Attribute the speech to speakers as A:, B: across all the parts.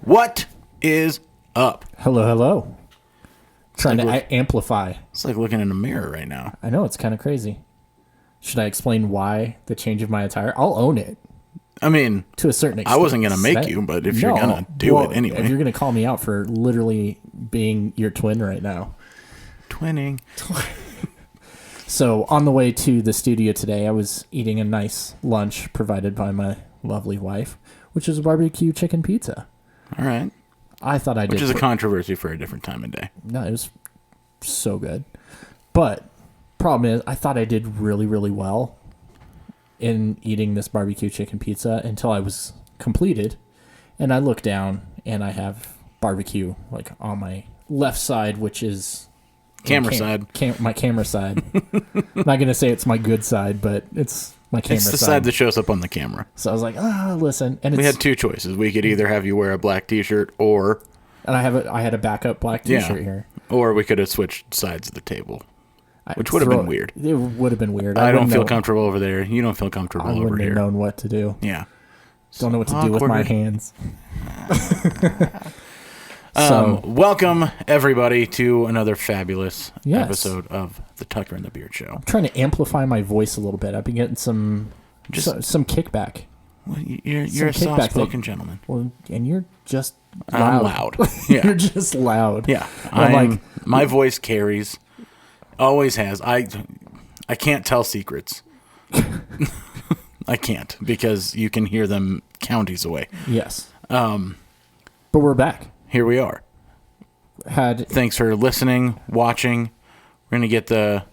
A: What is up?
B: Hello. Trying to amplify.
A: It's like looking in a mirror right now.
B: I know, it's kind of crazy. Should I explain why the change of my attire? I'll own it.
A: I mean,
B: to a certain extent.
A: I wasn't going to make you, but if you're going to do it anyway.
B: If you're going to call me out for literally being your twin right now.
A: Twinning.
B: So, on the way to the studio today, I was eating a nice lunch provided by my lovely wife, which is a barbecue chicken pizza.
A: All right.
B: I thought I did.
A: Which is a controversy for a different time of day.
B: No, it was so good. But, problem is, I thought I did really, really well in eating this barbecue chicken pizza until I was completed. And I look down, and I have barbecue like on my left side, which is...
A: side.
B: My camera side. I'm not going to say it's my good side, but it's my camera side.
A: It's the side that shows up on the camera.
B: So I was like, listen. And
A: we had two choices. We could either have you wear a black t-shirt or...
B: And I had a backup black t-shirt here.
A: Or we could have switched sides of the table, which would have been weird.
B: It would have been weird.
A: I don't feel comfortable over there. You don't feel comfortable over here.
B: I wouldn't have known what to do.
A: Yeah.
B: Don't know what to do with my hands. So,
A: welcome everybody to another fabulous episode of the Tucker and the Beard Show. I'm
B: trying to amplify my voice a little bit. I've been getting some kickback.
A: Well, you're a soft-spoken gentleman.
B: Well, and you're just loud.
A: I'm loud. Yeah.
B: You're just loud.
A: Yeah. My voice carries. Always has. I can't tell secrets. I can't because you can hear them counties away.
B: Yes. But we're back.
A: Here we are. Thanks for listening, watching. We're gonna get the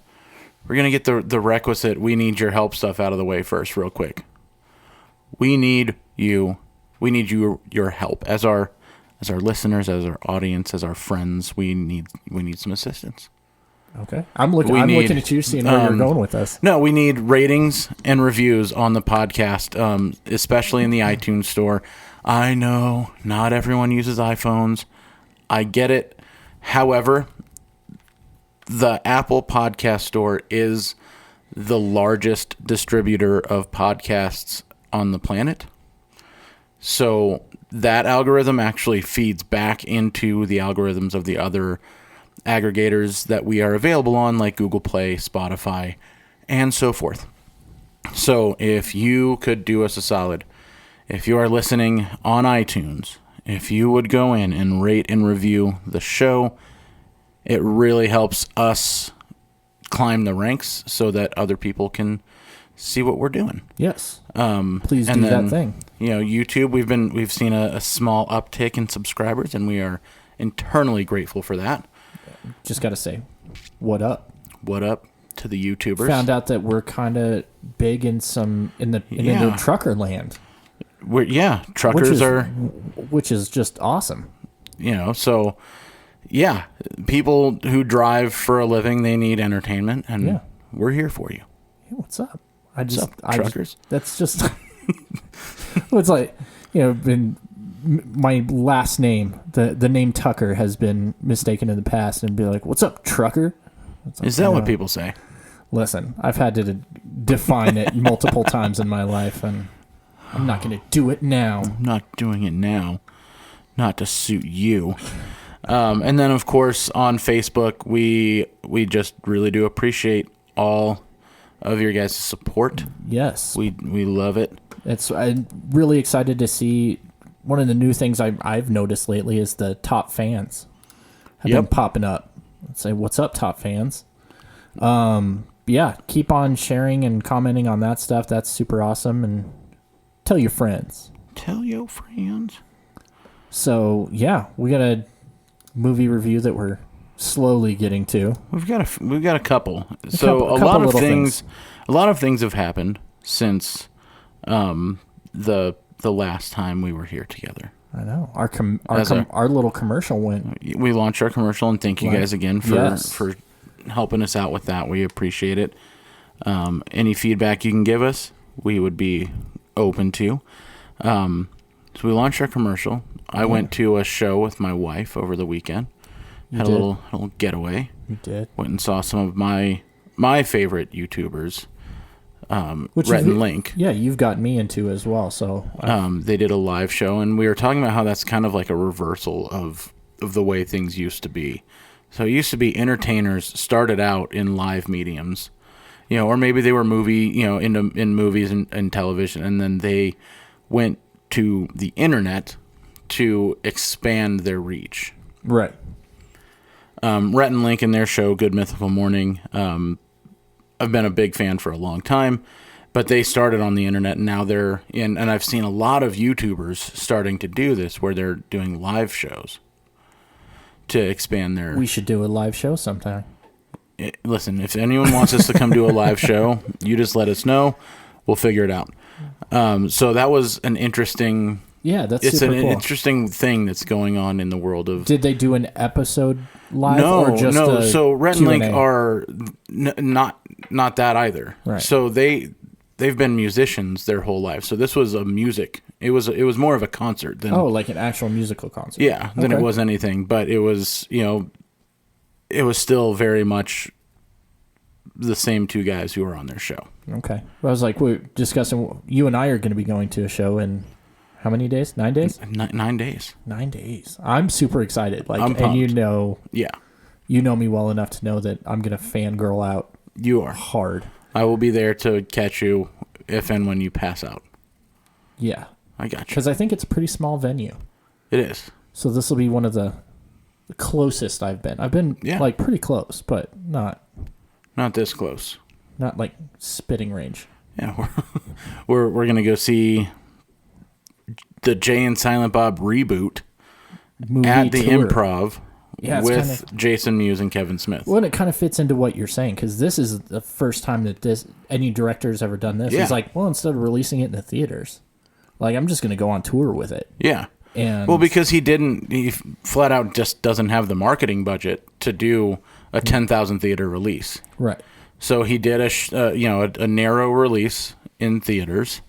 A: requisite "we need your help" stuff out of the way first, real quick. We need you. We need your help as our listeners, as our audience, as our friends. We need some assistance.
B: Okay, I'm looking at you, seeing where you're going with this.
A: No, we need ratings and reviews on the podcast, especially in the iTunes store. I know not everyone uses iPhones. I get it. However, the Apple Podcast Store is the largest distributor of podcasts on the planet. So that algorithm actually feeds back into the algorithms of the other aggregators that we are available on, like Google Play, Spotify, and so forth. So if you could do us a solid, if you are listening on iTunes, if you would go in and rate and review the show, it really helps us climb the ranks so that other people can see what we're doing.
B: Yes. Please do that thing.
A: You know, YouTube, we've seen a small uptick in subscribers, and we are internally grateful for that.
B: Just got to say, what up?
A: What up to the YouTubers?
B: Found out that we're kind of big in the trucker land.
A: Truckers
B: which is just awesome.
A: You know, so yeah, people who drive for a living, they need entertainment, and we're here for you.
B: Hey, what's up?
A: What's up, truckers?
B: That's just well, it's like, you know, my last name, the name Tucker has been mistaken in the past, and be like, "What's up, trucker?"
A: Is that what people say?
B: Listen, I've had to define it multiple times in my life, and I'm not going to do it now.
A: I'm not doing it now. Not to suit you. And then, of course, on Facebook, we just really do appreciate all of your guys' support.
B: Yes.
A: We love it.
B: I'm really excited to see. One of the new things I've noticed lately is the top fans have been popping up. Let's say, what's up, top fans? Yeah, keep on sharing and commenting on that stuff. That's super awesome. And tell your friends.
A: Tell your friends.
B: So, yeah, we got a movie review that we're slowly getting to.
A: We've got a couple. A lot of things have happened since the last time we were here together.
B: I know. Our little commercial went.
A: We launched our commercial, and thank you guys again for helping us out with that. We appreciate it. Any feedback you can give us, we would be open to. So we launched our commercial. I went to a show with my wife over the weekend. Had a little getaway.
B: You did.
A: Went and saw some of my favorite YouTubers Rhett and Link.
B: Yeah, you've got me into as well. So
A: they did a live show, and we were talking about how that's kind of like a reversal of the way things used to be. So it used to be entertainers started out in live mediums, or maybe they were in movies and television, and then they went to the internet to expand their reach.
B: Right.
A: Rhett and Link and their show, Good Mythical Morning, I've been a big fan for a long time, but they started on the internet, and now they're in, and I've seen a lot of YouTubers starting to do this, where they're doing live shows to expand their...
B: We should do a live show sometime.
A: Listen, if anyone wants us to come do a live show, you just let us know. We'll figure it out. So that was an interesting...
B: Yeah, that's
A: it's
B: super
A: an
B: cool.
A: Interesting thing that's going on in the world of...
B: Did they do an episode live?
A: No,
B: or just
A: no.
B: a
A: So Rhett and
B: Q&A?
A: Link are not that either.
B: Right.
A: So they've been musicians their whole life. So this was a music. It was more of a concert than
B: like an actual musical concert.
A: yeah than
B: Okay.
A: it was anything. But it was it was still very much the same two guys who were on their show.
B: Okay. Well, I was like, we're discussing. You and I are going to be going to a show in how many days? 9 days?
A: 9 days.
B: 9 days. I'm super excited. Like,
A: I'm
B: and
A: pumped. Yeah,
B: you know me well enough to know that I'm going to fangirl out
A: you are.
B: hard.
A: I will be there to catch you if and when you pass out.
B: Yeah.
A: I got you.
B: Because I think it's a pretty small venue.
A: It is.
B: So this will be one of the closest I've been. I've been like pretty close, but not
A: this close.
B: Not like spitting range.
A: Yeah, we're gonna go see the Jay and Silent Bob reboot
B: Movie
A: at the
B: tour.
A: Improv with Jason Mewes and Kevin Smith.
B: Well, and it kind of fits into what you're saying, because this is the first time that any director's ever done this.
A: Yeah.
B: It's like, well, instead of releasing it in the theaters, like, I'm just going to go on tour with it.
A: Yeah.
B: And
A: well, because he flat out just doesn't have the marketing budget to do a 10,000 theater release.
B: Right.
A: So he did a narrow release in theaters.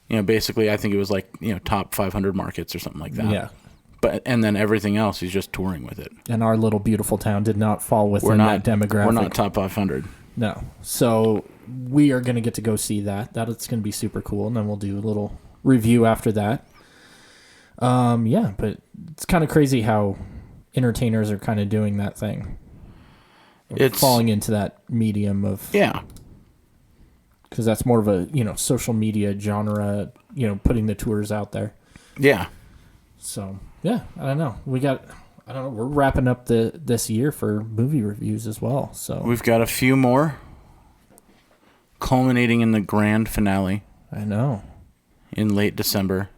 A: Basically, I think it was like, top 500 markets or something like that.
B: Yeah.
A: And then everything else, he's just touring with it.
B: And our little beautiful town did not fall within that demographic.
A: We're not top 500.
B: No. So we are going to get to go see that. That's going to be super cool. And then we'll do a little review after that. Yeah, but it's kind of crazy how entertainers are kind of doing that thing. It's falling into that medium of...
A: Yeah.
B: Because that's more of a, social media genre, putting the tours out there.
A: Yeah.
B: So, yeah, I don't know. We're wrapping up this year for movie reviews as well. So
A: we've got a few more, culminating in the grand finale.
B: I know.
A: In late December.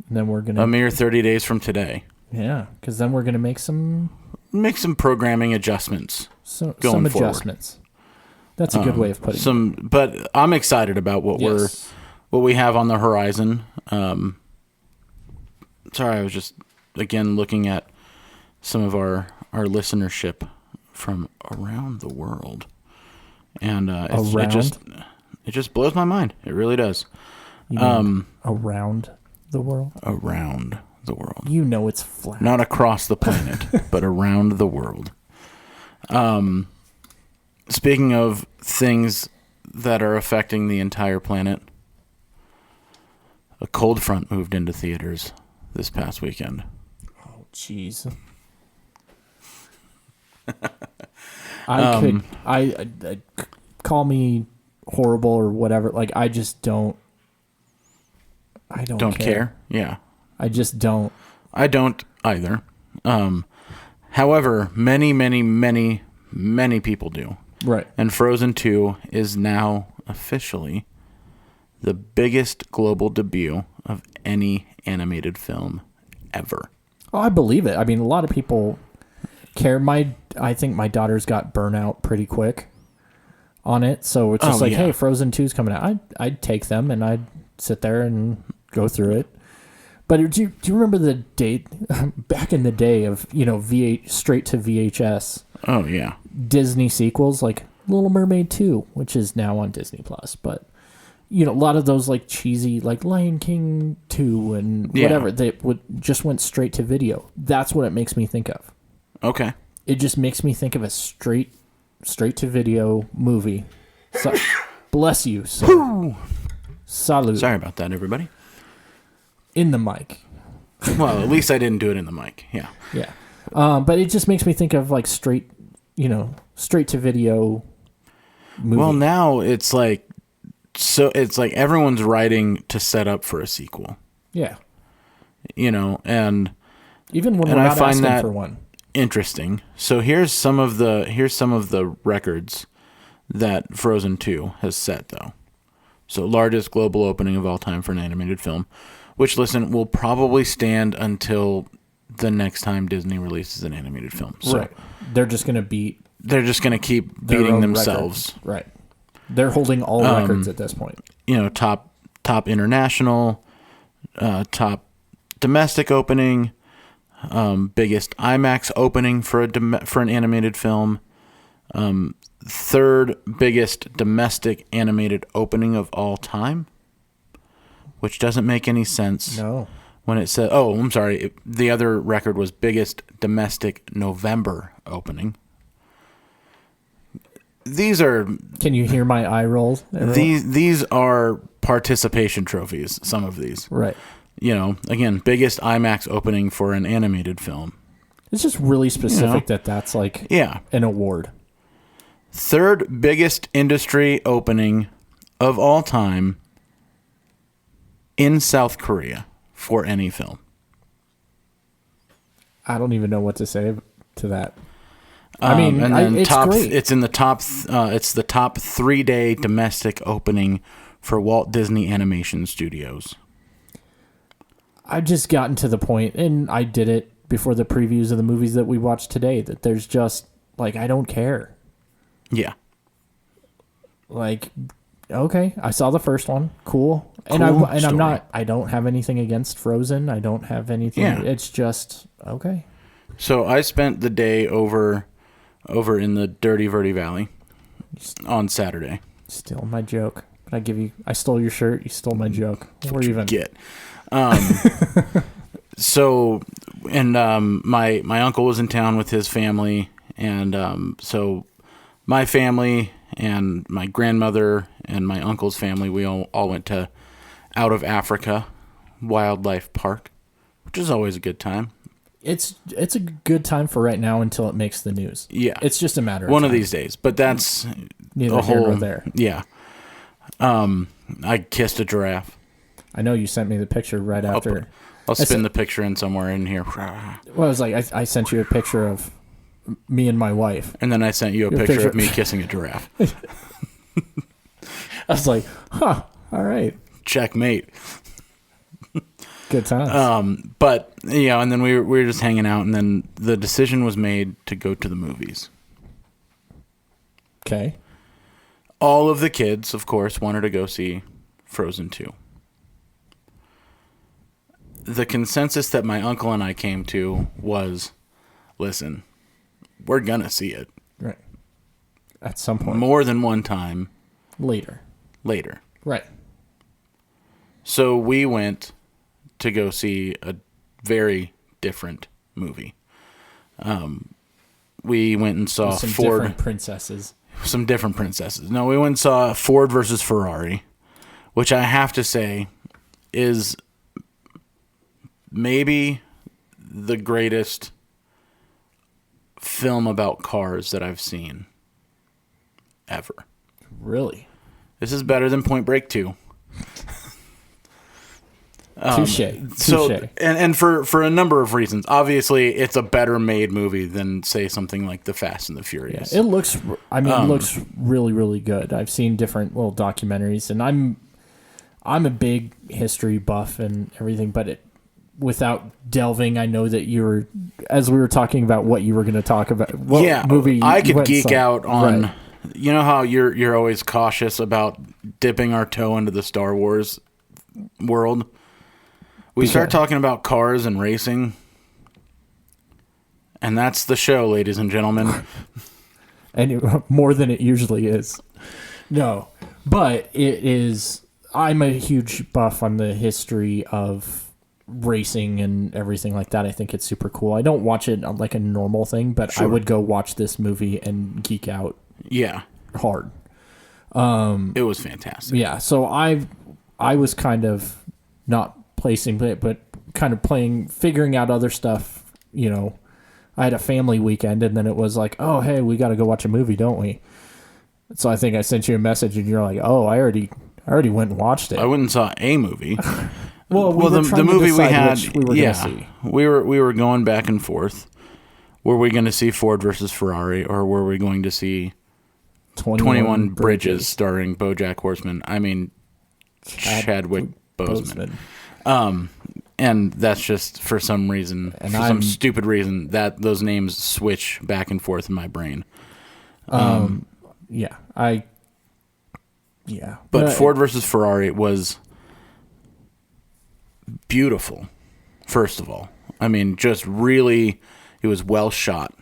B: And then we're going to...
A: A mere 30 days from today.
B: Yeah, because then we're going to make some
A: programming adjustments.
B: Some
A: forward.
B: adjustments. That's a good way of putting it.
A: But I'm excited about what we have on the horizon. Sorry, I was just again looking at some of our listenership from around the world, and it just blows my mind. It really does.
B: Around the world.
A: Around the world.
B: It's flat.
A: Not across the planet, but around the world. Speaking of things that are affecting the entire planet, a cold front moved into theaters this past weekend.
B: Oh, jeez. I call me horrible or whatever. Like, I just don't. I don't care.
A: Yeah.
B: I just don't.
A: I don't either. However, many, many, many, many people do.
B: Right.
A: And Frozen 2 is now officially the biggest global debut of any animated film ever.
B: Oh, I believe it. I mean, a lot of people care. I think my daughters got burnout pretty quick on it. So it's just hey, Frozen 2's coming out. I'd take them and I'd sit there and go through it. But do you remember the date back in the day of, straight to VHS?
A: Oh, yeah.
B: Disney sequels like Little Mermaid 2, which is now on Disney Plus. But, a lot of those like cheesy, like Lion King 2 and whatever, they just went straight to video. That's what it makes me think of.
A: Okay.
B: It just makes me think of a straight to video movie. Bless you, sir.
A: Woo!
B: Salute.
A: Sorry about that, everybody.
B: In the mic.
A: Well, at least I didn't do it in the mic. Yeah.
B: Yeah. But it just makes me think of like straight to video movie.
A: Well, now it's like everyone's writing to set up for a sequel.
B: Yeah.
A: And
B: even when we're not asking for one.
A: Interesting. So here's some of the records that Frozen 2 has set, though. So largest global opening of all time for an animated film, which, listen, will probably stand until the next time Disney releases an animated film. So
B: right. They're just going to
A: keep beating themselves.
B: Record. Right. They're holding all records at this point.
A: Top international, top domestic opening, biggest IMAX opening for an animated film, third biggest domestic animated opening of all time, which doesn't make any sense.
B: No.
A: When it said, oh, I'm sorry, the other record was biggest domestic November opening. These are...
B: Can you hear my eye rolls?
A: These are participation trophies, some of these.
B: Right.
A: Again, biggest IMAX opening for an animated film.
B: It's just really specific that's like an award.
A: Third biggest industry opening of all time in South Korea for any film.
B: I don't even know what to say to that.
A: It's
B: great.
A: It's in the top. It's the top 3-day domestic opening for Walt Disney Animation Studios.
B: I've just gotten to the point, and I did it before the previews of the movies that we watched today, that there's just like, I don't care.
A: Yeah.
B: Like, okay, I saw the first one, cool, and I don't have anything against Frozen. I don't have anything.
A: Yeah.
B: It's just okay.
A: So I spent the day over in the Dirty Verde Valley on Saturday.
B: Still my joke, but I stole your shirt. You stole my joke. We're even.
A: Get. So, and my uncle was in town with his family, and so my family and my grandmother and my uncle's family, we all went to Out of Africa Wildlife Park, which is always a good time.
B: It's a good time for right now until it makes the news.
A: Yeah,
B: it's just a matter of
A: one
B: time.
A: of these days. But that's
B: neither here nor there.
A: Yeah. I kissed a giraffe.
B: I know you sent me the picture right after.
A: I'll spin the picture in somewhere in here.
B: Well, it was like I sent you a picture of me and my wife,
A: and then I sent you a picture of me kissing a giraffe.
B: I was like, huh, all right,
A: checkmate.
B: Good times.
A: But and then we were just hanging out, and then the decision was made to go to the movies.
B: Okay.
A: All of the kids, of course, wanted to go see Frozen 2. The consensus that my uncle and I came to was, listen, we're gonna see it.
B: Right. At some point.
A: More than one time.
B: Later.
A: Right. So we went to go see a very different movie. We went and saw
B: some
A: Ford.
B: Different princesses.
A: Some different princesses. No, we went and saw Ford versus Ferrari, which I have to say is maybe the greatest film about cars that I've seen ever.
B: Really?
A: This is better than Point Break 2.
B: Touche.
A: So, and for a number of reasons. Obviously, it's a better made movie than, say, something like The Fast and the Furious.
B: Yeah, it looks really, really good. I've seen different little documentaries, and I'm a big history buff and everything, but without delving, I know that you were, as we were talking about what you were going to talk about, what movie
A: I could geek out on.
B: Right.
A: You know how you're always cautious about dipping our toe into the Star Wars world? We start talking about cars and racing, and that's the show, ladies and gentlemen.
B: And more than it usually is. No, but it is. I'm a huge buff on the history of racing and everything like that. I think it's super cool. I don't watch it like a normal thing, but sure. I would go watch this movie and geek out.
A: Yeah,
B: hard.
A: It was fantastic.
B: Yeah, so I was kind of not placing it, but kind of figuring out other stuff. You know, I had a family weekend, and then it was like, oh, hey, we got to go watch a movie, don't we? So I think I sent you a message, and you're like, oh, I already went and watched it.
A: I went and saw a movie.
B: well,
A: the movie we had,
B: gonna see.
A: we were going back and forth. Were we going to see Ford versus Ferrari, or were we going to see 21 Bridges starring BoJack Horseman? I mean, Chadwick Boseman. And that's just for some reason, some stupid reason, that those names switch back and forth in my brain.
B: Yeah.
A: But Ford versus Ferrari was beautiful, first of all. I mean, just really, it was well shot.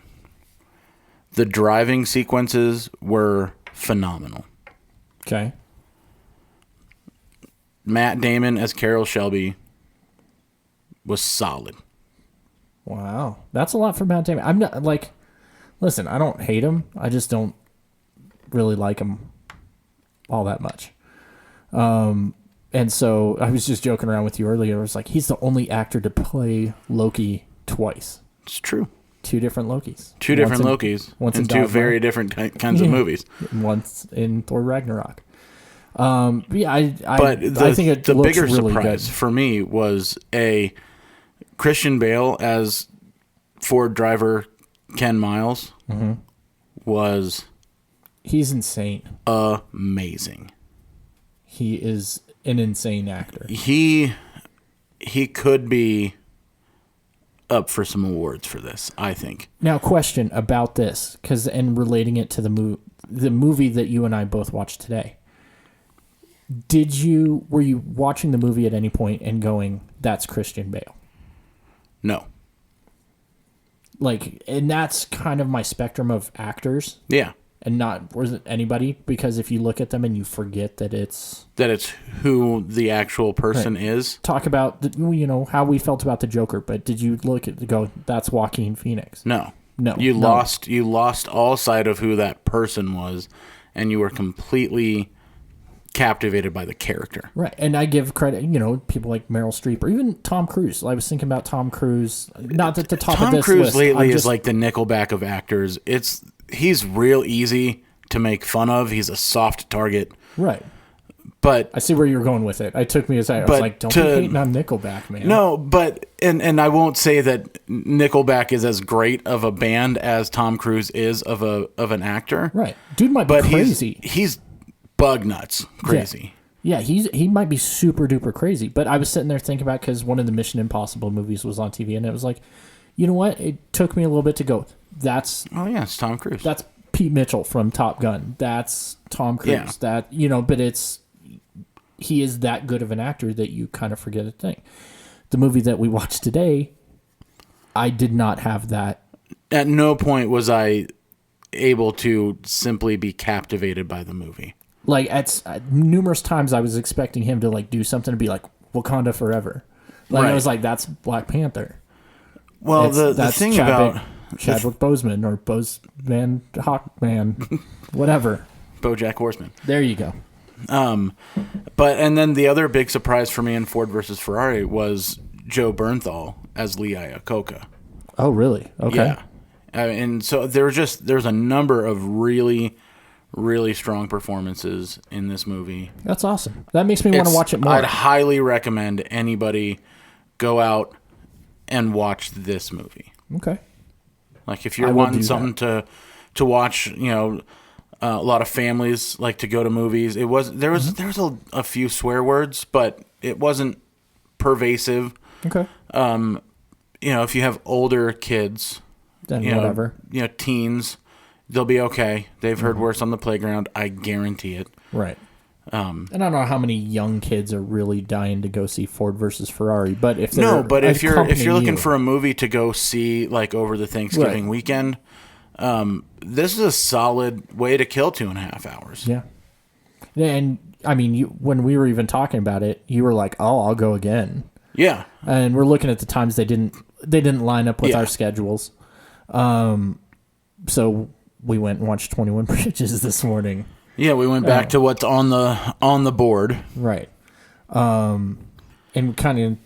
A: The driving sequences were phenomenal.
B: Okay.
A: Matt Damon as Carroll Shelby was solid.
B: Wow. That's a lot for Matt Damon. I'm not, like, listen, I don't hate him. I just don't really like him all that much. And so I was just joking around with you earlier. I was like, he's the only actor to play Loki twice.
A: It's true.
B: Two different Lokis.
A: Two different Lokis.
B: Once
A: in two very different kinds of movies.
B: Once in Thor Ragnarok. I think it
A: the
B: looks
A: bigger
B: really
A: surprise
B: good.
A: for me was a Christian Bale as Ford driver Ken Miles was
B: he's insane.
A: Amazing.
B: He is an insane actor.
A: He could be up for some awards for this, I think.
B: Now, question about this, and relating it to the movie that you and I both watched today. Were you watching the movie at any point and going, that's Christian Bale?
A: No.
B: Like, and that's kind of my spectrum of actors.
A: Yeah.
B: And wasn't anybody, because if you look at them and you forget that it's
A: who the actual person is.
B: Talk about how we felt about the Joker, but did you look at go, that's Joaquin Phoenix?
A: No. You lost all sight of who that person was, and you were completely captivated by the character.
B: Right. And I give credit, people like Meryl Streep or even Tom Cruise. I was thinking about Tom Cruise, not at the top of this list.
A: Tom Cruise lately is like the Nickelback of actors. He's real easy to make fun of. He's a soft target.
B: Right.
A: But
B: I see where you're going with it. I was like, don't be hating on Nickelback, man.
A: No, but and I won't say that Nickelback is as great of a band as Tom Cruise is of an actor.
B: Right. Dude might be crazy.
A: He's bug nuts crazy.
B: Yeah, he might be super duper crazy. But I was sitting there thinking about, because one of the Mission Impossible movies was on TV, and it was like, you know what? It took me a little bit to go,
A: it's Tom Cruise.
B: That's Pete Mitchell from Top Gun. That's Tom Cruise.
A: Yeah.
B: But he is that good of an actor that you kind of forget a thing. The movie that we watched today, I did not have that.
A: At no point was I able to simply be captivated by the movie.
B: Like, at numerous times I was expecting him to like do something to be like Wakanda Forever. Like, I was like, that's Black Panther.
A: Well, the thing about
B: Chadwick Boseman or Boseman, Hawkman, whatever.
A: BoJack Horseman.
B: There you go.
A: And then the other big surprise for me in Ford versus Ferrari was Joe Bernthal as Lee Iacocca.
B: Oh, really? Okay.
A: Yeah. And so there's a number of really, really strong performances in this movie.
B: That's awesome. That makes me want to watch it more.
A: I'd highly recommend anybody go out and watch this movie.
B: Okay.
A: Like, if you're wanting something to watch, a lot of families like to go to movies. There was a few swear words, but it wasn't pervasive.
B: Okay.
A: If you have older kids,
B: then whatever.
A: Teens, they'll be okay. They've heard worse on the playground. I guarantee it.
B: Right. And I don't know how many young kids are really dying to go see Ford versus Ferrari, but if
A: you're looking for a movie to go see, like, over the Thanksgiving weekend, this is a solid way to kill 2.5 hours.
B: Yeah. And I mean, when we were even talking about it, you were like, "Oh, I'll go again."
A: Yeah.
B: And we're looking at the times they didn't line up with our schedules. So we went and watched 21 Bridges this morning.
A: Yeah, we went back to what's on the board.
B: Right. And kind of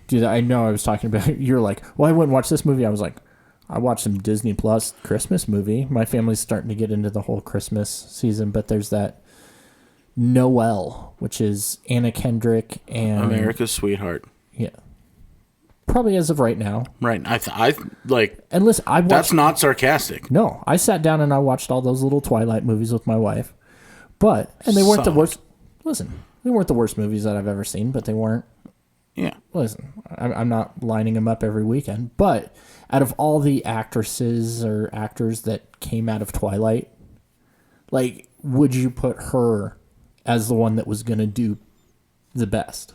B: do that. I know I was talking about, you're like, well, I wouldn't watch this movie. I was like, I watched some Disney Plus Christmas movie. My family's starting to get into the whole Christmas season, but there's that Noelle, which is Anna Kendrick and
A: America's Sweetheart.
B: Yeah. Probably as of right now.
A: Right. I like.
B: And listen,
A: that's not sarcastic.
B: No, I sat down and I watched all those little Twilight movies with my wife. And they weren't the worst. Listen, they weren't the worst movies that I've ever seen, but they weren't.
A: Yeah.
B: Listen, I'm not lining them up every weekend, but out of all the actresses or actors that came out of Twilight, like, would you put her as the one that was going to do the best?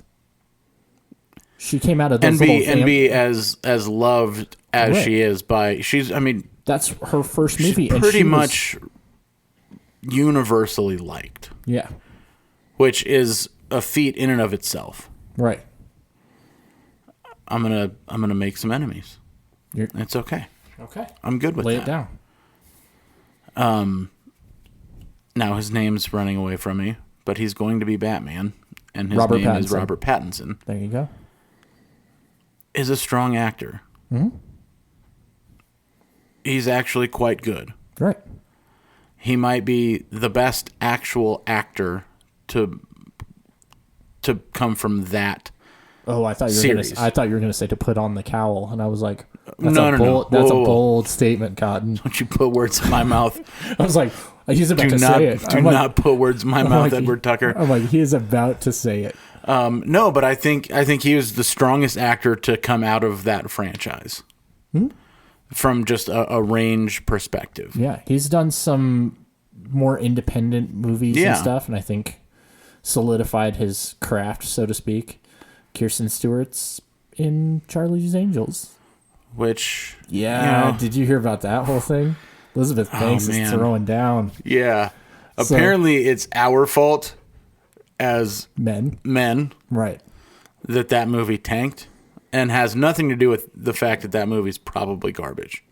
B: She came out of those
A: and be as loved as she is by
B: that's her first movie.
A: She's pretty much universally liked.
B: Yeah.
A: Which is a feat in and of itself.
B: Right.
A: I'm gonna make some enemies. It's okay.
B: Okay.
A: I'm good with
B: that. Lay
A: it
B: down.
A: Now his name's running away from me, but he's going to be Batman, and his name is Robert Pattinson.
B: There you go.
A: Is a strong actor.
B: Mm-hmm.
A: He's actually quite good.
B: Right.
A: He might be the best actual actor to come from that.
B: Oh, I thought you were going to say to put on the cowl, and I was like, that's
A: no.
B: That's a bold statement, Cotton.
A: Don't you put words in my mouth.
B: I was like, he's about to say it.
A: Do not put words in my mouth, Edward Tucker.
B: I'm like, he is about to say it.
A: No, but I think he was the strongest actor to come out of that franchise. From just a range perspective.
B: Yeah, he's done some more independent movies and stuff, and I think solidified his craft, so to speak. Kirsten Stewart's in Charlie's Angels.
A: Which,
B: did you hear about that whole thing? Elizabeth Banks is throwing down.
A: Yeah. Apparently it's our fault as men.
B: Right.
A: That movie tanked. And has nothing to do with the fact that movie's probably garbage.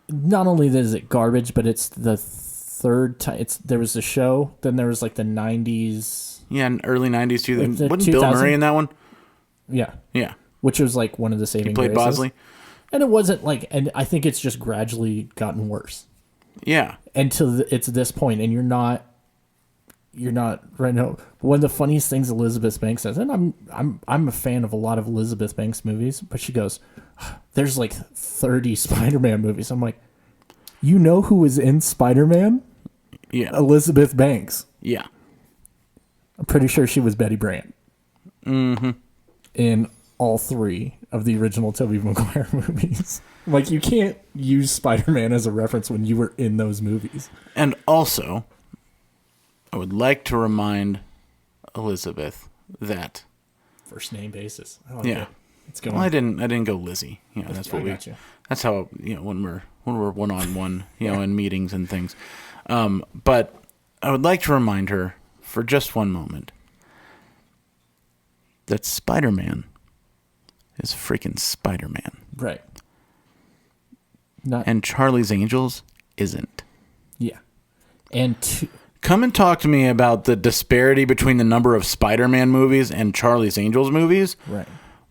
B: Not only is it garbage, but it's the third time. There was a show, then there was like the 90s.
A: Yeah, early 90s too.
B: Like
A: wasn't Bill Murray in that one?
B: Yeah.
A: Yeah.
B: Which was like one of the saving graces.
A: He played Bosley.
B: And it wasn't like, and I think it's just gradually gotten worse.
A: Yeah.
B: Until it's this point, and you're not right now. One of the funniest things Elizabeth Banks says, and I'm a fan of a lot of Elizabeth Banks movies, but she goes, "There's like 30 Spider-Man movies." I'm like, you know who was in Spider-Man?
A: Yeah,
B: Elizabeth Banks.
A: Yeah,
B: I'm pretty sure she was Betty Brant.
A: Mm-hmm.
B: In all three of the original Tobey Maguire movies. Like, you can't use Spider-Man as a reference when you were in those movies.
A: And also, I would like to remind Elizabeth that
B: first name basis.
A: It's going. Well, I didn't go Lizzie. That's what that's how when we're one-on-one, in meetings and things. But I would like to remind her for just one moment that Spider-Man is freaking Spider-Man.
B: Right.
A: And Charlie's Angels isn't.
B: Yeah. And
A: come and talk to me about the disparity between the number of Spider-Man movies and Charlie's Angels movies.
B: Right.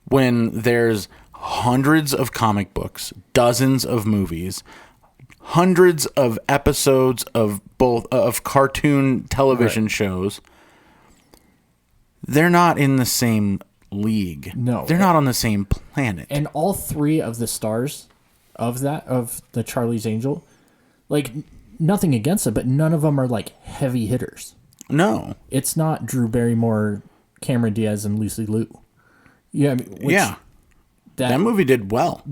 A: When there's hundreds of comic books, dozens of movies, hundreds of episodes of both of cartoon television shows. They're not in the same league.
B: No.
A: They're not on the same planet.
B: And all three of the stars of the Charlie's Angel, like, nothing against it, but none of them are like heavy hitters.
A: No.
B: It's not Drew Barrymore, Cameron Diaz, and Lucy Liu. Yeah.
A: That movie did well.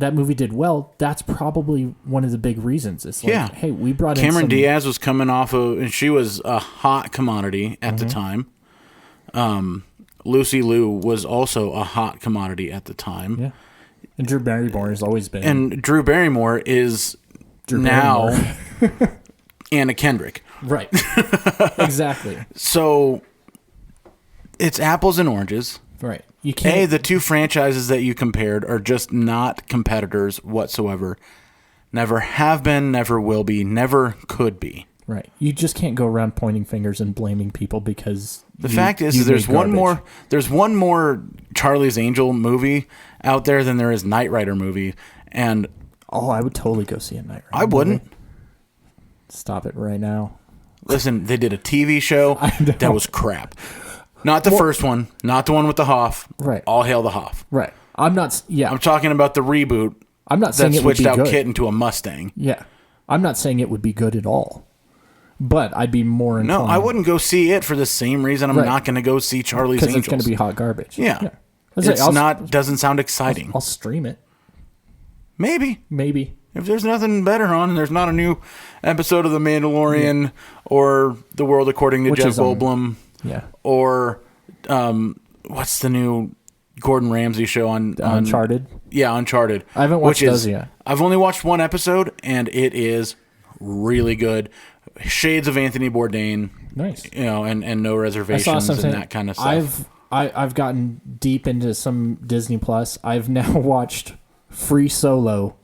B: That's probably one of the big reasons. It's like, hey, we brought
A: Cameron Diaz was coming off of, and she was a hot commodity at the time. Lucy Liu was also a hot commodity at the time.
B: Yeah. And Drew Barrymore has always been.
A: And Drew Barrymore is now Anna Kendrick.
B: Right. Exactly.
A: So it's apples and oranges.
B: Right. You can't.
A: The two franchises that you compared are just not competitors whatsoever. Never have been, never will be, never could be.
B: Right. You just can't go around pointing fingers and blaming people because
A: the fact is there's one more Charlie's Angel movie out there than there is Knight Rider movie, and
B: I would totally go see a Knight Rider.
A: I wouldn't.
B: Movie. Stop it right now.
A: Listen, they did a TV show that was crap. Not the first one, not the one with the Hoff.
B: Right.
A: All hail the Hoff.
B: Right. I'm talking
A: about the reboot.
B: I'm not saying
A: that
B: it would be
A: switched out
B: good.
A: Kit into a Mustang.
B: Yeah. I'm not saying it would be good at all. But I'd be more inclined.
A: No, I wouldn't go see it for the same reason I'm not going to go see Charlie's Angels.
B: Because it's going to be hot garbage.
A: Yeah. Doesn't sound exciting.
B: I'll stream it.
A: Maybe.
B: Maybe.
A: If there's nothing better on, and there's not a new episode of The Mandalorian or The World According to Jeff Goldblum, or what's the new Gordon Ramsay show on
B: Uncharted?
A: Yeah, Uncharted.
B: I haven't watched those yet.
A: I've only watched one episode, and it is really good. Shades of Anthony Bourdain.
B: Nice.
A: And no reservations and that kind of stuff.
B: I've gotten deep into some Disney Plus. I've now watched Free Solo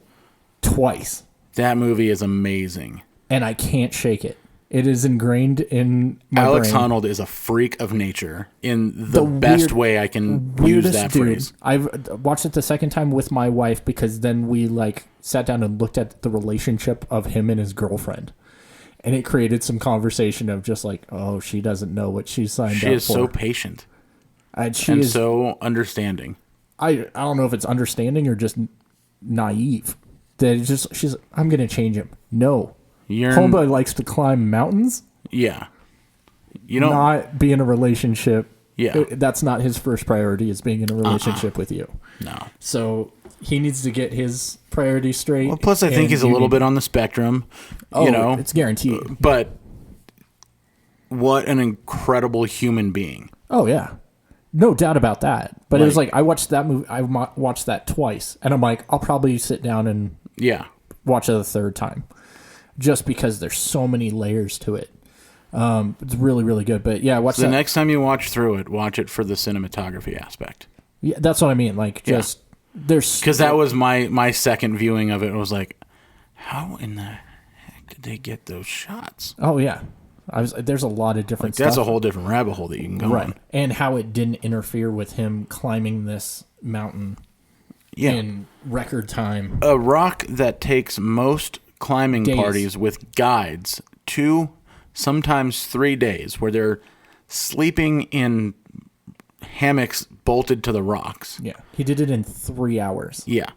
B: twice.
A: That movie is amazing.
B: And I can't shake it. It is ingrained in my
A: Alex
B: brain.
A: Honnold is a freak of nature in the best way I can use that phrase.
B: I've watched it the second time with my wife because then we sat down and looked at the relationship of him and his girlfriend. And it created some conversation of just she doesn't know what she signed up for.
A: She is so patient.
B: And
A: she is so understanding.
B: I don't know if it's understanding or just naive. That she's I'm going to change him. No. Homeboy likes to climb mountains.
A: Yeah.
B: Not be in a relationship.
A: Yeah.
B: That's not his first priority, is being in a relationship with you.
A: No.
B: So he needs to get his priorities straight.
A: Well, plus I think he's a little bit on the spectrum.
B: It's guaranteed.
A: But what an incredible human being.
B: Oh, yeah. No doubt about that. But it was I watched that movie. I watched that twice. And I'm like, I'll probably sit down and watch it a third time. Just because there's so many layers to it. It's really, really good. But yeah,
A: the next time you watch through it, watch it for the cinematography aspect.
B: Yeah, that's what I mean. There's...
A: Because that was my second viewing of it. It was like, how in the heck did they get those shots?
B: Oh, yeah. There's a lot of different stuff.
A: That's a whole different rabbit hole that you can go on.
B: And how it didn't interfere with him climbing this mountain in record time.
A: A rock that takes most climbing parties with guides 2, sometimes 3 days, where they're sleeping in hammocks bolted to the rocks.
B: Yeah. He did it in 3 hours.
A: Yeah.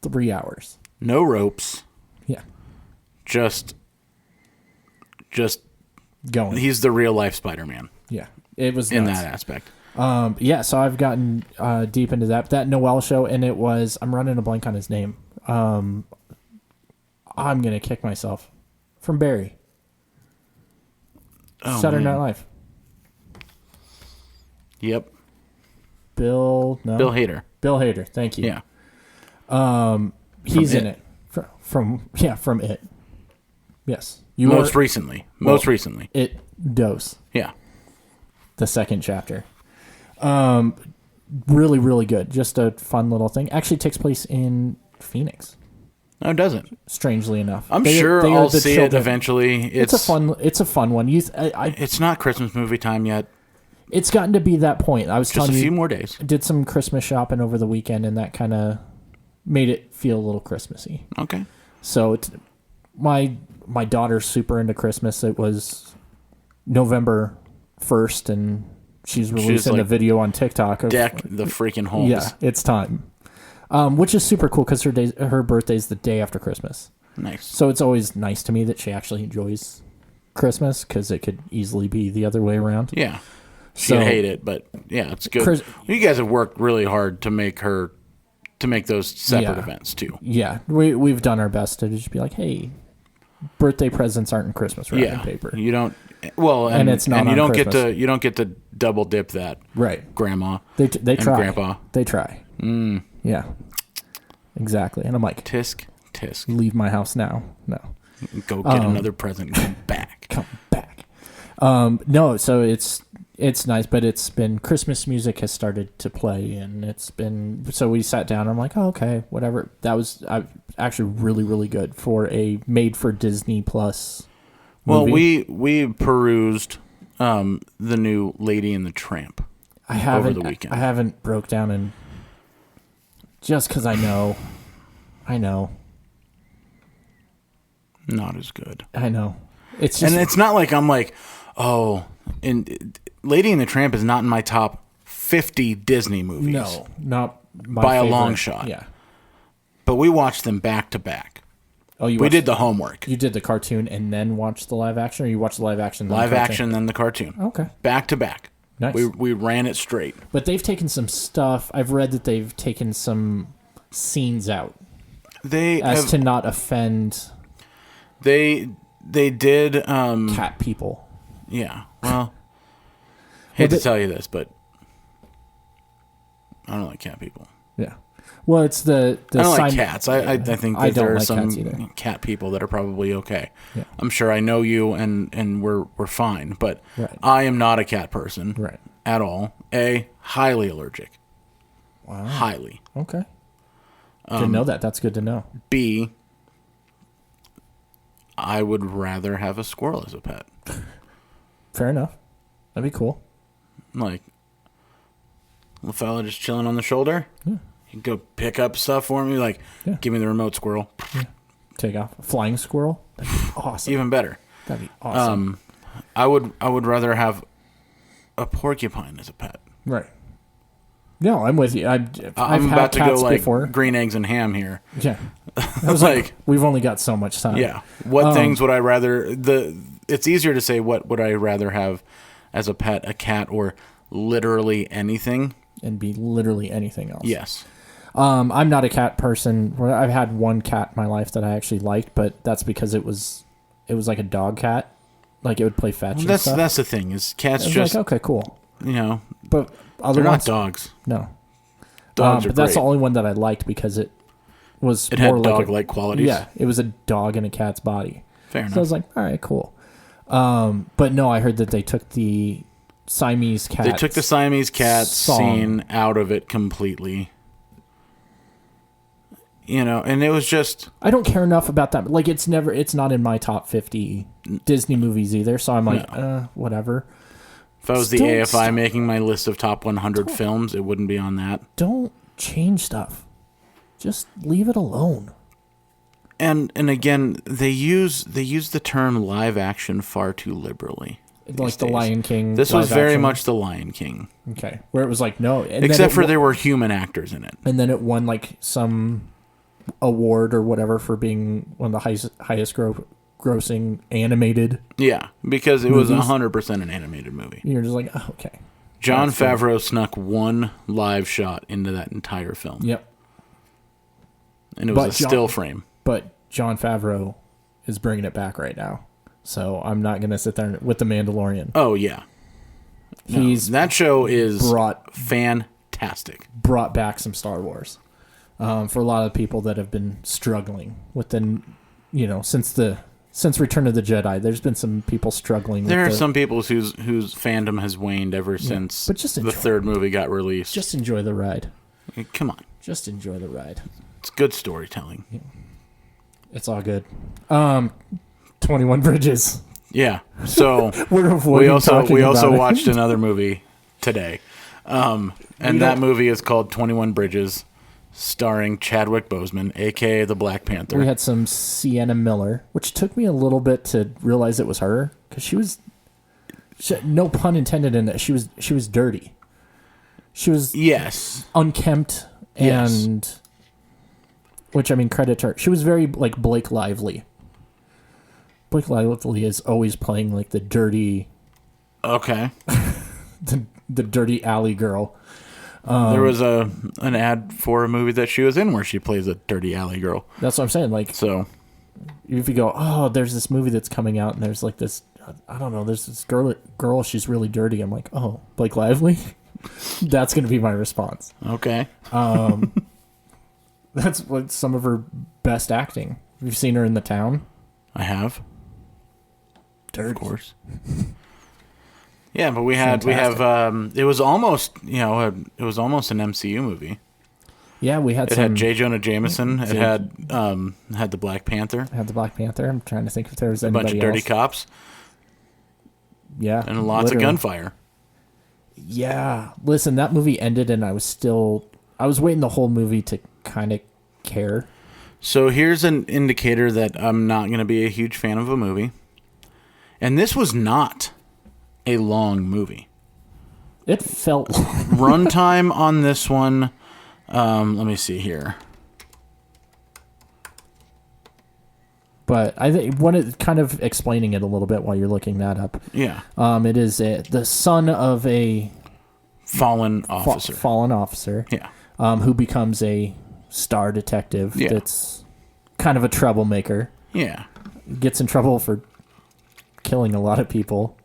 B: 3 hours.
A: No ropes.
B: Yeah.
A: Just
B: going.
A: He's the real life Spider-Man.
B: Yeah. It was
A: in that aspect.
B: So I've gotten deep into that Noel show, and it was, I'm running a blank on his name. I'm going to kick myself. From Barry. Saturday Night Live.
A: Yep.
B: Bill
A: Hader.
B: Bill Hader, thank you.
A: Yeah.
B: He's in it. From It. Yes.
A: Most recently.
B: It Dose.
A: Yeah.
B: The second chapter. Really, really good. Just a fun little thing. Actually takes place in Phoenix.
A: No, it doesn't.
B: Strangely enough.
A: I'm sure I'll see it eventually. It's
B: a fun one.
A: It's not Christmas movie time yet.
B: It's gotten to be that point. I was
A: just
B: telling
A: a few more days.
B: I did some Christmas shopping over the weekend, and that kind of made it feel a little Christmassy.
A: Okay.
B: So it's my daughter's super into Christmas. It was November 1st, and she's releasing a video on TikTok.
A: Deck the freaking homes.
B: Yeah, it's time. Which is super cool because her birthday's the day after Christmas.
A: Nice.
B: So it's always nice to me that she actually enjoys Christmas because it could easily be the other way around.
A: Yeah. She'd hate it, but yeah, it's good. You guys have worked really hard to make those separate events too.
B: Yeah. We've done our best to just be like, hey, birthday presents aren't in Christmas wrapping paper.
A: You don't and
B: it's not,
A: and you
B: on
A: don't
B: Christmas.
A: you don't get to double dip that.
B: Right.
A: Grandma.
B: They
A: and
B: try.
A: Grandpa.
B: They try. Yeah. Exactly. And I'm like,
A: tisk.
B: Leave my house now. No.
A: Go get another present and come back.
B: Come back. No, so it's nice, but it's been Christmas music has started to play, and it's been, so we sat down and I'm like, oh, okay, whatever. That was actually really, really good for a made for Disney Plus
A: Well,
B: movie.
A: we perused the new Lady and the Tramp.
B: I haven't
A: over the weekend.
B: I haven't broke down and just because I know.
A: Not as good.
B: I know. It's just,
A: And it's not like I'm like, oh, and Lady and the Tramp is not in my top 50 Disney movies.
B: no, not my
A: By a
B: favorite.
A: long shot.
B: Yeah.
A: But we watched them back to back.
B: Oh,
A: We did the homework.
B: You did the cartoon and then watched the live action, or you watched the live action? Then
A: Live
B: the cartoon?
A: action, then the cartoon.
B: Okay.
A: Back to back.
B: Nice.
A: We ran it straight.
B: But they've taken some stuff. I've read that they've taken some scenes out to not offend
A: They did
B: cat people.
A: yeah. Well, hate to tell you this, but I don't like cat people.
B: Yeah. Well, it's the
A: I don't like cats. I think that there are
B: like cats either.
A: some cat people that are probably okay.
B: Yeah.
A: I'm sure I know you and we're fine, but
B: Right.
A: I am not a cat person
B: Right.
A: at all. Highly allergic.
B: Wow.
A: Highly.
B: Okay. Didn't know that. That's good to know.
A: B, I would rather have a squirrel as a pet.
B: Fair enough. That'd be cool.
A: Like, little fella just chilling on the shoulder.
B: Yeah.
A: He'd go pick up stuff for me. Like,
B: Yeah.
A: give me the remote, squirrel.
B: Take off. A flying squirrel? That'd be awesome.
A: Even better.
B: That'd be awesome.
A: I would rather have a porcupine as a pet.
B: Right. No, I'm with you. I've
A: I'm
B: had
A: about to go
B: cats
A: like
B: before.
A: green eggs and ham here.
B: Yeah.
A: I was like,
B: We've only got so much time.
A: yeah. What things would I rather? It's easier to say what would I rather have as a pet, a cat, or literally anything.
B: And be literally anything else.
A: Yes.
B: I'm not a cat person. I've had one cat in my life that I actually liked, but that's because it was like a dog cat. Like it would play fetch. And stuff.
A: That's the thing is cats
B: I was
A: just
B: like, okay, cool.
A: But
B: other
A: they're not
B: ones,
A: dogs.
B: No.
A: Dogs are
B: but that's
A: great.
B: the only one that I liked because it was
A: It
B: more
A: had
B: like
A: dog-like qualities.
B: Yeah, it was a dog in a cat's body.
A: Fair enough.
B: So I was like, all right, cool. But no, I heard that they took the Siamese cat.
A: They took the Siamese cat
B: song.
A: scene out of it completely. And it was just...
B: I don't care enough about that. Like, it's not in my top 50 Disney movies either. So I'm like, whatever.
A: If I was the AFI making my list of top 100 films, it wouldn't be on that.
B: Don't change stuff. Just leave it alone.
A: And again, they use the term live action far too liberally.
B: Like the Lion King.
A: This was
B: live
A: very
B: action.
A: much the Lion King.
B: Okay. Where it was like, no. And
A: Except for there were human actors in it.
B: And then it won like some award or whatever for being one of the highest grossing animated.
A: Yeah, because it
B: movies.
A: was 100% an animated movie.
B: You're just like, oh, okay.
A: Jon Favreau snuck one live shot into that entire film.
B: Yep.
A: And it was a still frame.
B: But Jon Favreau is bringing it back right now. So I'm not going to sit there with The Mandalorian.
A: Oh, yeah. No, that show is fantastic.
B: Brought back some Star Wars. For a lot of people that have been struggling with since Return of the Jedi, there's been some people struggling.
A: There are some people whose fandom has waned ever since the third movie got released.
B: Just enjoy the ride.
A: Come on.
B: Just enjoy the ride.
A: It's good storytelling.
B: Yeah. It's all good. 21 Bridges.
A: Yeah. So we also watched another movie today. And that movie is called 21 Bridges, starring Chadwick Boseman, a.k.a. the Black Panther.
B: We had some Sienna Miller, which took me a little bit to realize it was her, because she no pun intended in that, she was dirty. She was unkempt, and which, I mean, credit to her. She was very like Blake Lively. Blake Lively is always playing like the dirty, the dirty alley girl.
A: There was an ad for a movie that she was in where she plays a dirty alley girl.
B: That's what I'm saying. Like,
A: so
B: if you go, oh, there's this movie that's coming out, and there's like this, I don't know, there's this girl, she's really dirty. I'm like, oh, Blake Lively. That's gonna be my response.
A: Okay.
B: That's what some of her best acting. Have you seen her in The Town?
A: I have.
B: Dirty.
A: Of course. Yeah, but it was almost an MCU movie.
B: Yeah, we had
A: It had J. Jonah Jameson. It had the Black Panther.
B: Had the Black Panther. I'm trying to think if there was
A: a
B: anybody
A: bunch of dirty
B: else.
A: cops.
B: Yeah.
A: And lots of gunfire.
B: Yeah. Listen, that movie ended and I was waiting the whole movie to kind of care.
A: So here's an indicator that I'm not going to be a huge fan of a movie. And this was not a long movie.
B: It felt
A: runtime on this one. Let me see here.
B: But I think kind of explaining it a little bit while you're looking that up.
A: Yeah.
B: It is the son of a
A: fallen officer.
B: Fallen officer.
A: Yeah.
B: Who becomes a star detective.
A: Yeah.
B: That's kind of a troublemaker.
A: Yeah.
B: Gets in trouble for killing a lot of people.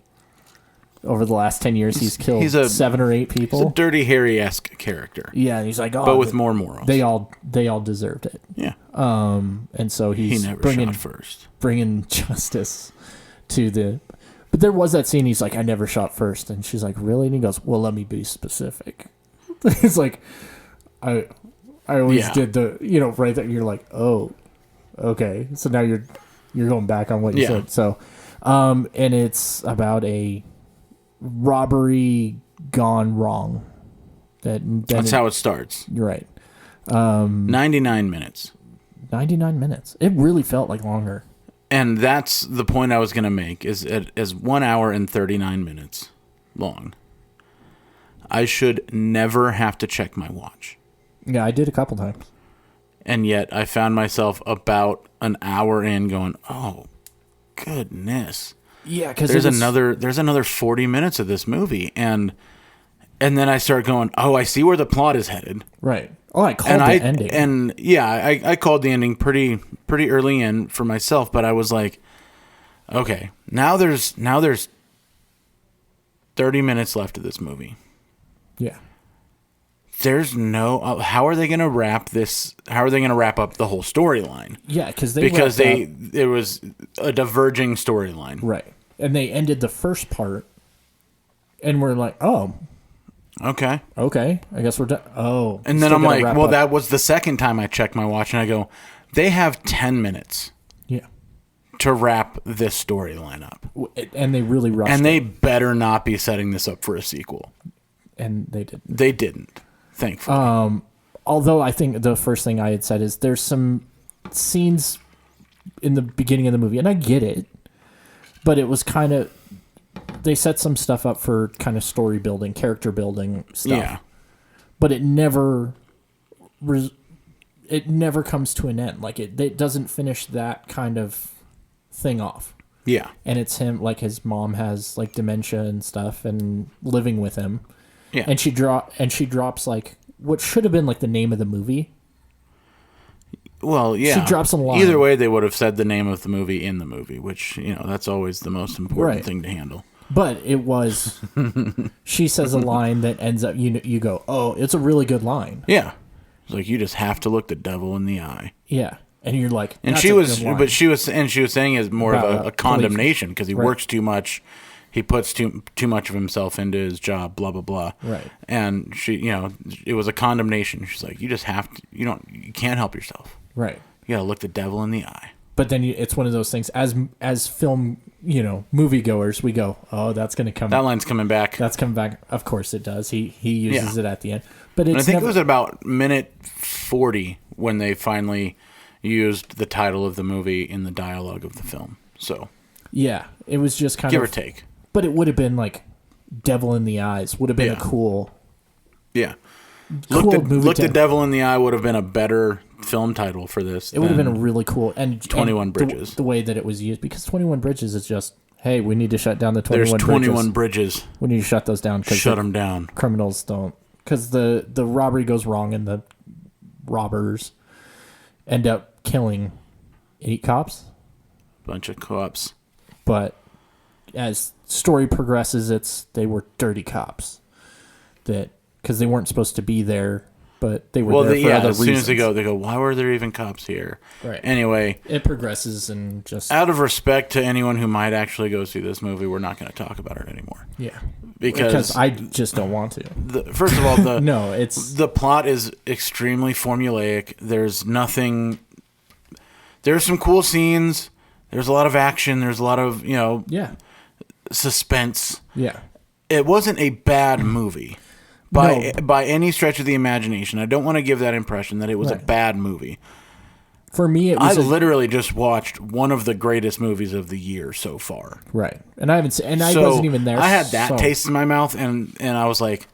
B: Over the last 10 years, he's killed 7 or 8 people.
A: He's a Dirty Harry-esque character.
B: Yeah, and he's like,
A: but with more morals.
B: They all deserved it.
A: Yeah.
B: And so he
A: never shot first.
B: Bringing justice to the. But there was that scene. He's like, I never shot first, and she's like, really? And he goes, well, let me be specific. It's like, I always did the right there. You're like, oh, okay. So now you're going back on what you said. So, and it's about a robbery gone wrong. That's
A: how it starts.
B: You're right.
A: 99 minutes.
B: 99 minutes. It really felt like longer.
A: And that's the point I was going to make, is 1 hour and 39 minutes long. I should never have to check my watch.
B: Yeah, I did a couple times.
A: And yet I found myself about an hour in going, oh, goodness.
B: Yeah, because
A: there's another 40 minutes of this movie, and then I start going, oh, I see where the plot is headed.
B: Right. Oh, I called the ending.
A: And yeah, I called the ending pretty early in for myself, but I was like, okay, now there's 30 minutes left of this movie.
B: Yeah.
A: There's no how are they going to wrap this? How are they going to wrap up the whole storyline?
B: Yeah, because
A: it was a diverging storyline,
B: right? And they ended the first part, and we're like, oh, okay, I guess we're done. Oh,
A: and then I'm like, well, that was the second time I checked my watch, and I go, they have 10 minutes, to wrap this storyline up,
B: and they really rushed,
A: and they better not be setting this up for a sequel,
B: and they didn't.
A: They didn't. Thankfully.
B: Although I think the first thing I had said is there's some scenes in the beginning of the movie, and I get it, but it was kind of, they set some stuff up for kind of story building, character building stuff.
A: Yeah.
B: But it never comes to an end. Like it doesn't finish that kind of thing off.
A: Yeah.
B: And it's him, like his mom has like dementia and stuff and living with him.
A: Yeah.
B: And she drops like what should have been like the name of the movie.
A: Well, yeah.
B: She drops a line.
A: Either way, they would have said the name of the movie in the movie, which, that's always the most important thing to handle.
B: But it was, she says a line that ends up, you go, oh, it's a really good line.
A: Yeah. It's like, you just have to look the devil in the eye.
B: Yeah. And you're like,
A: and she was saying it's more of a condemnation because he works too much. He puts too much of himself into his job, blah, blah, blah.
B: Right.
A: And she, it was a condemnation. She's like, you just have to, you can't help yourself.
B: Right.
A: You got to look the devil in the eye.
B: But then it's one of those things, as film, moviegoers, we go, oh, that's going to come.
A: That line's coming back.
B: That's coming back. Of course it does. He uses it at the end. But
A: I think it was at about minute 40 when they finally used the title of the movie in the dialogue of the film. So. Yeah.
B: It was just kind
A: of. Give or take.
B: But it would have been like Devil in the Eyes. Would have been a cool.
A: Yeah. Look the Devil in the Eye would have been a better film title for this.
B: It would have been a really cool. And
A: 21 Bridges.
B: The way that it was used. Because 21 Bridges is just, hey, we need to shut down the 21
A: bridges. There's 21 bridges.
B: We need to shut those down.
A: Shut them down.
B: Criminals don't. Because the robbery goes wrong and the robbers end up killing 8 cops.
A: Bunch of cops.
B: But as story progresses, they were dirty cops because they weren't supposed to be there, but they were there for other reasons.
A: As soon as they go, why were there even cops here?
B: Right.
A: Anyway,
B: it progresses and just
A: out of respect to anyone who might actually go see this movie, we're not going to talk about it anymore.
B: Yeah.
A: because
B: I just don't want to.
A: First of all,
B: No, it's...
A: the plot is extremely formulaic. There's nothing. There's some cool scenes. There's a lot of action. There's a lot of suspense.
B: Yeah.
A: It wasn't a bad movie by any stretch of the imagination. I don't want to give that impression that it was a bad movie.
B: For me, it was.
A: I literally just watched one of the greatest movies of the year so far.
B: Right, and I haven't seen, and I wasn't even there.
A: I had that taste in my mouth, and I was like,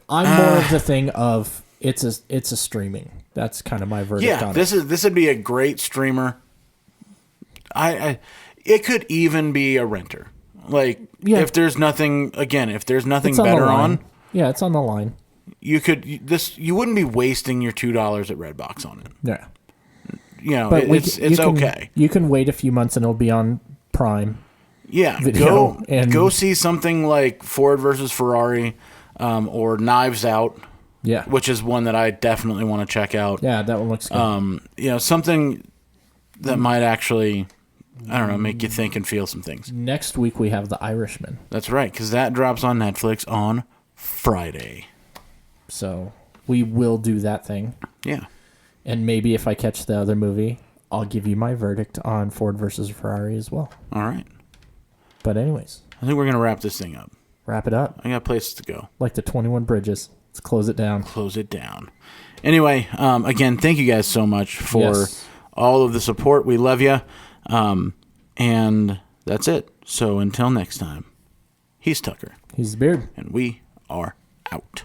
B: I'm more of the thing of it's a streaming. That's kind of my verdict on it.
A: This would be a great streamer. It could even be a renter. Like if there's nothing better on.
B: Yeah, it's on the line.
A: You wouldn't be wasting your $2 at Redbox on it.
B: Yeah.
A: But it's okay.
B: You can wait a few months and it'll be on Prime.
A: Yeah. Go see something like Ford versus Ferrari, or Knives Out.
B: Yeah.
A: Which is one that I definitely want to check out.
B: Yeah, that one looks good.
A: Something that might actually, I don't know, make you think and feel some things.
B: Next week we have The Irishman.
A: That's right, because that drops on Netflix on Friday.
B: So we will do that thing.
A: Yeah.
B: And maybe if I catch the other movie, I'll give you my verdict on Ford versus Ferrari as well.
A: All right.
B: But anyways.
A: I think we're going to wrap this thing up.
B: Wrap it up.
A: I got places to go.
B: Like the 21 Bridges. Let's close it down.
A: Close it down. Anyway, again, thank you guys so much for all of the support. We love you. And that's it. So until next time, he's Tucker.
B: He's the Beard.
A: And we are out.